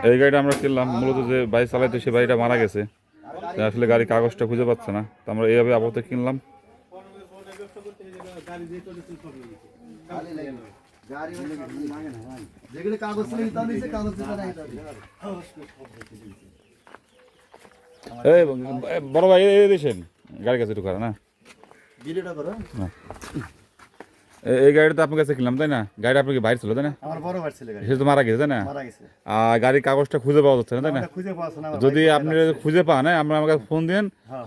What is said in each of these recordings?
এই গাড়িটা আমরা কিনলাম মূলত যে বাইক চালাইতো সে বাড়িটা মারা গেছে, আসলে গাড়ির কাগজটা খুঁজে পাচ্ছে না, তো আমরা এইভাবে আপাতত কিনলাম। বড় ভাই দিয়েছেন গাড়ির কাছে ঢুকার না, এই গাড়িটা তো আপনার কাছে কিনলাম তাই না? গাড়িটা আপনাকে বাইরে ছিল তাই না? আমার বড় ভাই ছিল গাড়ি, সে তো মারা গেছে তাই না? মারা গেছে। আর গাড়ির কাগজটা খুঁজে পাওয়া যাচ্ছে না তাই না? খুঁজে পাওয়া না, যদি আপনি খুঁজে পান আমরা আমাকে ফোন দেন,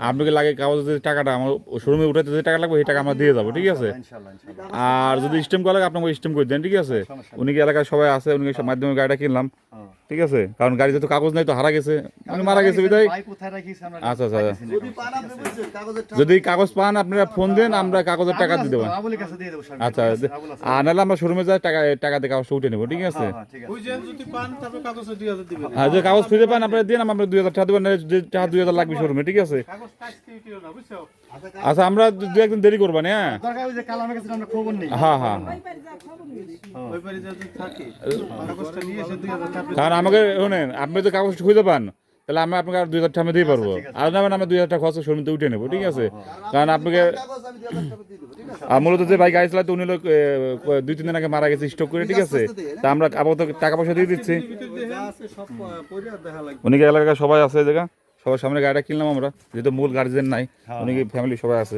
আপনাকে লাগে কাগজ যে টাকাটা আমার শোরুমে উঠাতে যে টাকা লাগবে সেই টাকা আমরা দিয়ে যাবো, ঠিক আছে? ইনশাআল্লাহ ইনশাআল্লাহ। আর যদি স্টেম করা লাগে আপনাকে স্টেম করে দেন, ঠিক আছে? উনি কি এলাকায় সবাই আছে, উনি মাধ্যমে গাড়িটা কিনলাম, ঠিক আছে? কারণ গাড়ি যেহেতু কাগজ নাই তো হারা গেছে, আমি মারা গেছে বিদায়। আচ্ছা আচ্ছা, যদি কাগজ পান আপনারা ফোন দেন, আমরা কাগজের টাকা দিয়ে দেবো। আচ্ছা, আর নাহলে আমরা শোরুমে যাই টাকা দিয়ে কাগজটা উঠে নেবো, ঠিক আছে? হ্যাঁ, যে কাগজ খুঁজে পান আপনারা দিন, আমরা 2000 টাকা দেবেন, যে টাকা 2000 লাগবে শোরুমে, ঠিক আছে? আচ্ছা, আমরা দু একদিন দেরি করবো না। হ্যাঁ হ্যাঁ হ্যাঁ, কারণ আমাকে শোনেন, আপনি তো কাগজ খুঁজে পান তাহলে আমি আপনাকে আর 2000 টাকা দিয়ে পারবো, আর না আমি 2000 টাকা খরচ শোরুমে উঠে নেবো, ঠিক আছে? কারণ আপনাকে মূলত যে ভাই গাড়ি চালাতে উনি লোক 2-3 দিন আগে মারা গেছে স্ট্রোক করে, ঠিক আছে? তা আমরা আপাতত টাকা পয়সা দিয়ে দিচ্ছি। উনি এলাকায় সবাই আছে, এই জায়গা সবার সামনে গাড়িটা কিনলাম আমরা, যেহেতু মূল গার্জেন নাই, উনি ফ্যামিলি সবাই আছে।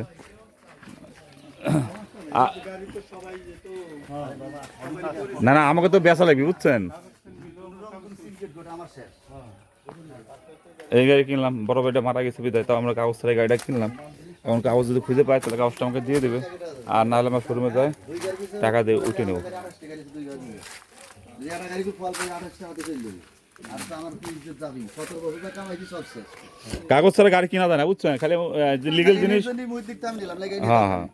না না, আমাকে তো বেচা লাগবে বুঝছেন। এই গাড়ি কিনলাম, বড় ভাইটা মারা গেছে বিদায়, তাও আমরা কাগজ ছাড়া গাড়িটা কিনলাম। এখন কাগজ যদি খুঁজে পাই তাহলে কাগজটা আমাকে দিয়ে দেবে, আর নাহলে আমার শোরুমে যায় টাকা দিয়ে উঠে নেব। কাগজ ছাড়া গাড়ি কিনা যায় না বুঝছেন, খালি লিগেল জিনিস। হ্যাঁ হ্যাঁ।